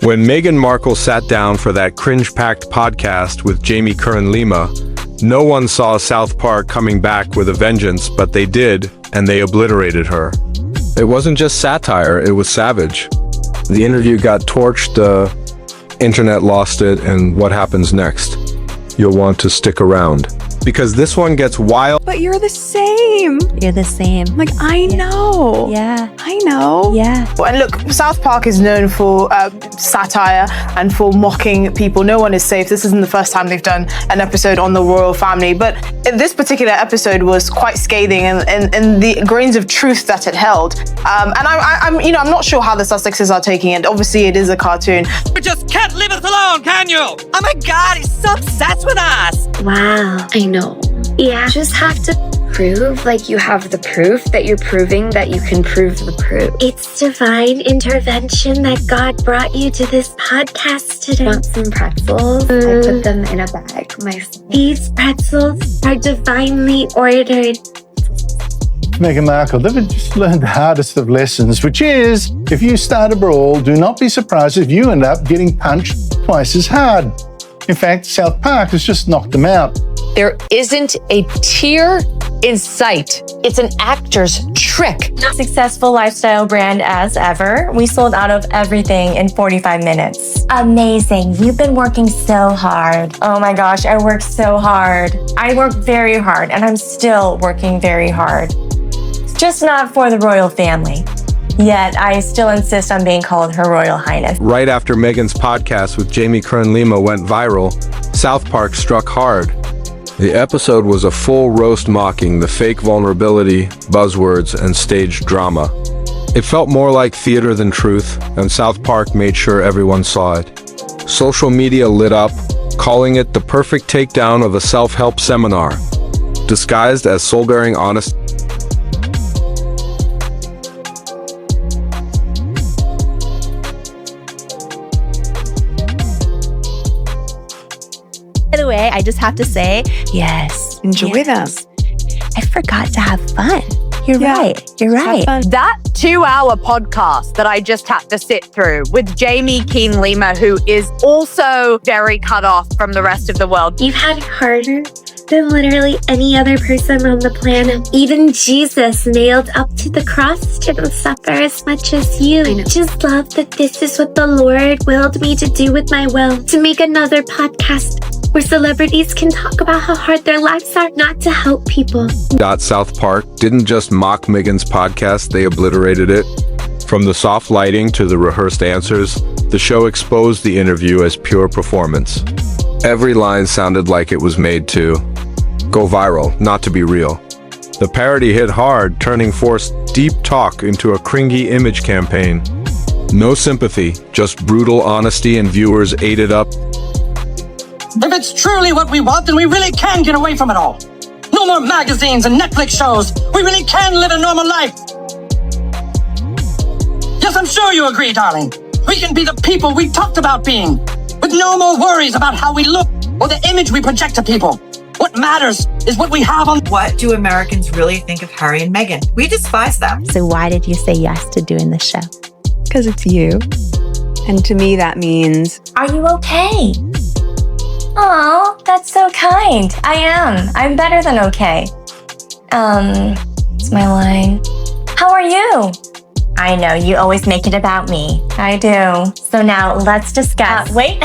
When Meghan Markle sat down for that cringe-packed podcast with Jamie Kern-Lima, no one saw South Park coming back with a vengeance, but they did, and they obliterated her. It wasn't just satire, it was savage. The interview got torched, the internet lost it, and what happens next? You'll want to stick around, because this one gets wild. But you're the same. You're the same. Like, I know. Yeah. I know. Yeah. And look, South Park is known for satire and for mocking people. No one is safe. This isn't the first time they've done an episode on the royal family, but this particular episode was quite scathing in the grains of truth that it held. And I'm not sure how the Sussexes are taking it. Obviously, it is a cartoon. You just can't leave us alone, can you? Oh my God, he's so obsessed with us. Wow, I know. Yeah, just have to prove, like you have the proof that you're proving that you can prove the proof. It's divine intervention that God brought you to this podcast today. Want some pretzels? I put them in a bag myself. These pretzels are divinely ordered. Meghan Markle, they've just learned the hardest of lessons, which is, if you start a brawl, do not be surprised if you end up getting punched twice as hard. In fact, South Park has just knocked them out. There isn't a tear in sight. It's an actor's trick. Successful lifestyle brand as ever. We sold out of everything in 45 minutes. Amazing. You've been working so hard. Oh my gosh, I worked so hard. I worked very hard, and I'm still working very hard. Just not for the royal family. Yet, I still insist on being called Her Royal Highness. Right after Meghan's podcast with Jamie Kern-Lima went viral, South Park struck hard. The episode was a full roast mocking the fake vulnerability, buzzwords, and staged drama. It felt more like theater than truth, and South Park made sure everyone saw it. Social media lit up, calling it the perfect takedown of a self-help seminar, disguised as soul-bearing honesty. By the way, I just have to say, yes. Enjoy them. I forgot to have fun. You're right. You're right. That 2-hour podcast that I just had to sit through with Jamie Kern-Lima, who is also very cut off from the rest of the world. You've had it harder than literally any other person on the planet. Even Jesus nailed up to the cross didn't suffer as much as you. I just love that this is what the Lord willed me to do with my will, to make another podcast where celebrities can talk about how hard their lives are, not to help people. South Park didn't just mock Meghan's podcast, they obliterated it. From the soft lighting to the rehearsed answers, the show exposed the interview as pure performance. Every line sounded like it was made to go viral, not to be real. The parody hit hard, turning forced deep talk into a cringy image campaign. No sympathy, just brutal honesty, and viewers ate it up. If it's truly what we want, then we really can get away from it all. No more magazines and Netflix shows. We really can live a normal life. Yes, I'm sure you agree, darling. We can be the people we talked about being, with no more worries about how we look or the image we project to people. What matters is what we have on. What do Americans really think of Harry and Meghan? We despise them. So why did you say yes to doing the show? Because it's you. And to me, that means... Are you okay? Oh, that's so kind. I am. I'm better than okay. It's my line. How are you? I know, you always make it about me. I do. So now let's discuss. Wait.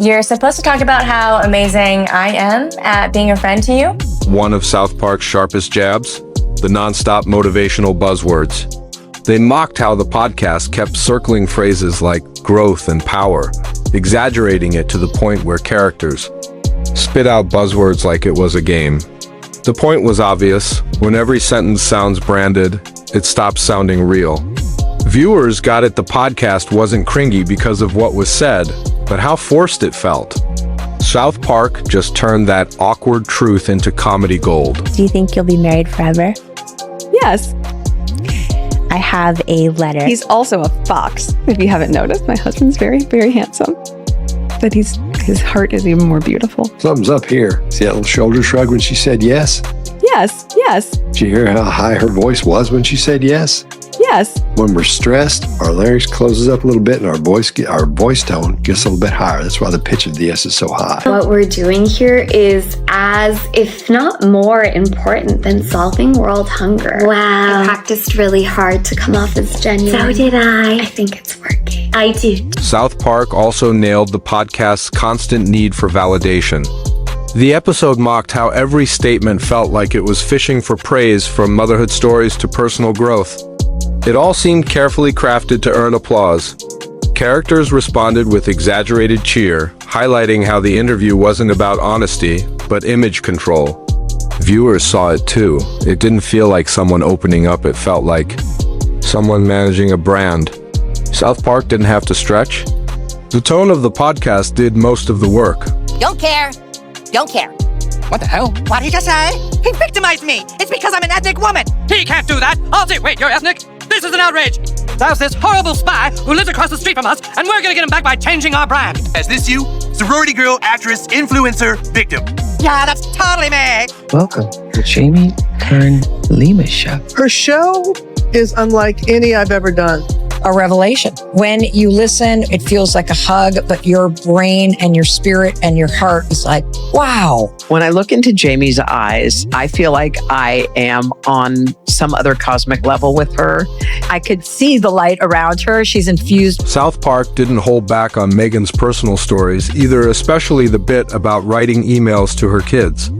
You're supposed to talk about how amazing I am at being a friend to you? One of South Park's sharpest jabs, the non-stop motivational buzzwords. They mocked how the podcast kept circling phrases like growth and power, exaggerating it to the point where characters spit out buzzwords like it was a game. The point was obvious. When every sentence sounds branded, it stops sounding real. Viewers got it the podcast wasn't cringy because of what was said, but how forced it felt. South Park just turned that awkward truth into comedy gold. Do you think you'll be married forever? Yes. I have a letter. He's also a fox, if you haven't noticed. My husband's very, very handsome. But his heart is even more beautiful. Something's up here. See that little shoulder shrug when she said yes? Yes, yes. Did you hear how high her voice was when she said yes? Yes. When we're stressed, our larynx closes up a little bit and our voice tone gets a little bit higher. That's why the pitch of the S is so high. What we're doing here is as, if not more important than solving world hunger. Wow. I practiced really hard to come off as genuine. So did I think it's working. I do. South Park also nailed the podcast's constant need for validation. The episode mocked how every statement felt like it was fishing for praise, from motherhood stories to personal growth. It all seemed carefully crafted to earn applause. Characters responded with exaggerated cheer, highlighting how the interview wasn't about honesty, but image control. Viewers saw it too. It didn't feel like someone opening up, it felt like someone managing a brand. South Park didn't have to stretch. The tone of the podcast did most of the work. Don't care. Don't care. What the hell? What did he just say? He victimized me. It's because I'm an ethnic woman. He can't do that. I'll say, wait, you're ethnic? This is an outrage. There's this horrible spy who lives across the street from us, and we're gonna get him back by changing our brand. Is this you? Sorority girl, actress, influencer, victim. Yeah, that's totally me. Welcome to Jamie Kern Lima Show. Her show is unlike any I've ever done. A revelation. When you listen, it feels like a hug, but your brain and your spirit and your heart is like, wow. When I look into Jamie's eyes, I feel like I am on some other cosmic level with her. I could see the light around her. She's infused. South Park didn't hold back on Meghan's personal stories either, especially the bit about writing emails to her kids.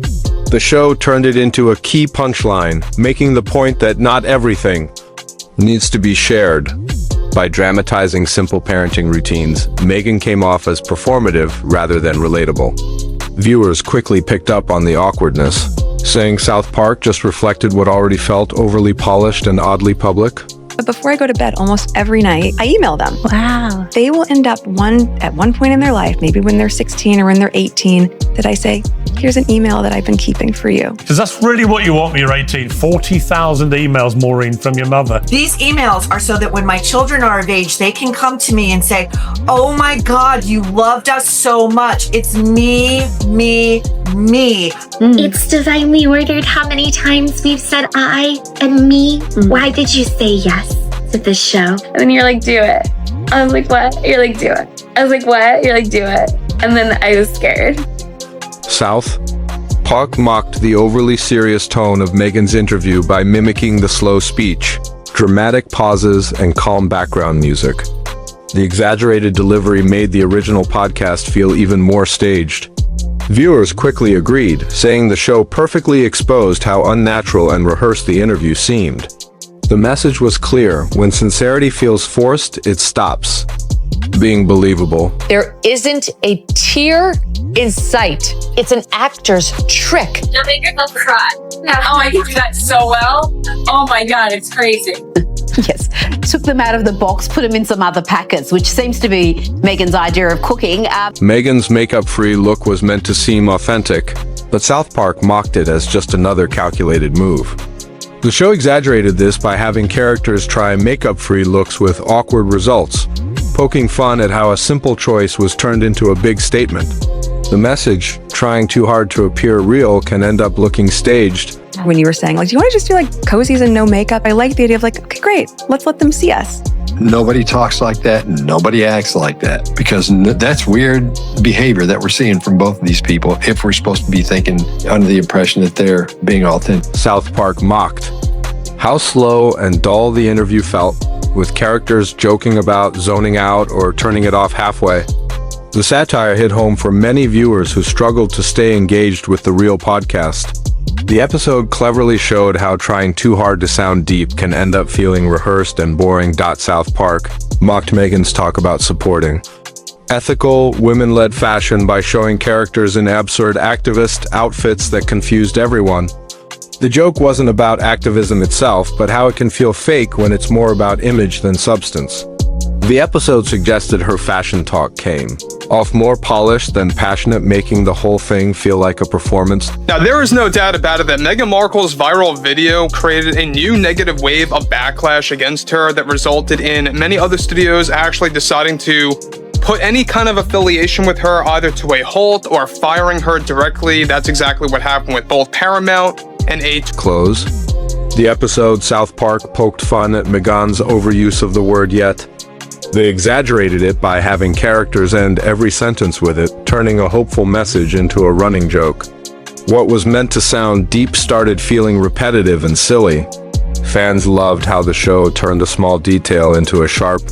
The show turned it into a key punchline, making the point that not everything needs to be shared. By dramatizing simple parenting routines, Meghan came off as performative rather than relatable. Viewers quickly picked up on the awkwardness, saying South Park just reflected what already felt overly polished and oddly public. But before I go to bed almost every night, I email them. Wow. They will end up at one point in their life, maybe when they're 16 or when they're 18, that I say, here's an email that I've been keeping for you. Because that's really what you want when you're 18. 40,000 emails, Maureen, from your mother. These emails are so that when my children are of age, they can come to me and say, oh my God, you loved us so much. It's me. It's divinely ordered how many times we've said I and me. Why did you say yes to this show? And then you're like, do it. I was like, what? You're like, do it. I was like, what? You're like, do it. And then I was scared. South Park mocked the overly serious tone of Meghan's interview by mimicking the slow speech, dramatic pauses, and calm background music. The exaggerated delivery made the original podcast feel even more staged. Viewers quickly agreed, saying the show perfectly exposed how unnatural and rehearsed the interview seemed. The message was clear: when sincerity feels forced, it stops being believable. There isn't a tear in sight. It's an actor's trick. You'll make yourself cry. Oh, I can do that so well. Oh my God, it's crazy. Yes, took them out of the box, put them in some other packets, which seems to be Meghan's idea of cooking. Meghan's makeup-free look was meant to seem authentic, but South Park mocked it as just another calculated move. The show exaggerated this by having characters try makeup-free looks with awkward results, poking fun at how a simple choice was turned into a big statement. The message, trying too hard to appear real, can end up looking staged. When you were saying, like, do you want to just do like cozies and no makeup? I like the idea of like, okay, great, let's let them see us. Nobody talks like that. Nobody acts like that, because that's weird behavior that we're seeing from both of these people if we're supposed to be thinking under the impression that they're being authentic. South Park mocked how slow and dull the interview felt, with characters joking about zoning out or turning it off halfway. The satire hit home for many viewers who struggled to stay engaged with the real podcast. The episode cleverly showed how trying too hard to sound deep can end up feeling rehearsed and boring. South Park mocked Meghan's talk about supporting ethical, women-led fashion by showing characters in absurd activist outfits that confused everyone. The joke wasn't about activism itself, but how it can feel fake when it's more about image than substance. The episode suggested her fashion talk came off more polished than passionate, making the whole thing feel like a performance. Now, there is no doubt about it that Meghan Markle's viral video created a new negative wave of backlash against her that resulted in many other studios actually deciding to put any kind of affiliation with her either to a halt or firing her directly. That's exactly what happened with both Paramount and Close. The episode South Park poked fun at Meghan's overuse of the word yet. They exaggerated it by having characters end every sentence with it, turning a hopeful message into a running joke. What was meant to sound deep started feeling repetitive and silly. Fans loved how the show turned a small detail into a sharp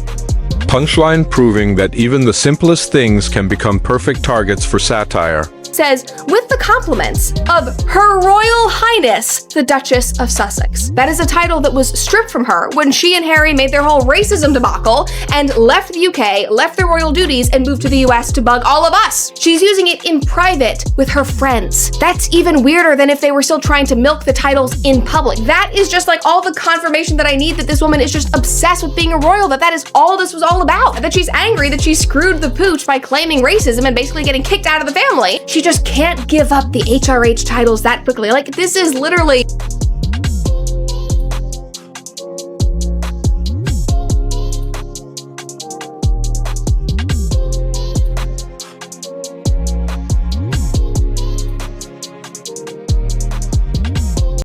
punchline, proving that even the simplest things can become perfect targets for satire. Says, with the compliments of Her Royal Highness, the Duchess of Sussex. That is a title that was stripped from her when she and Harry made their whole racism debacle and left the UK, left their royal duties, and moved to the US to bug all of us. She's using it in private with her friends. That's even weirder than if they were still trying to milk the titles in public. That is just like all the confirmation that I need that this woman is just obsessed with being a royal, that is all this was all about. That she's angry that she screwed the pooch by claiming racism and basically getting kicked out of the family. She just can't give up the HRH titles that quickly. Like, this is literally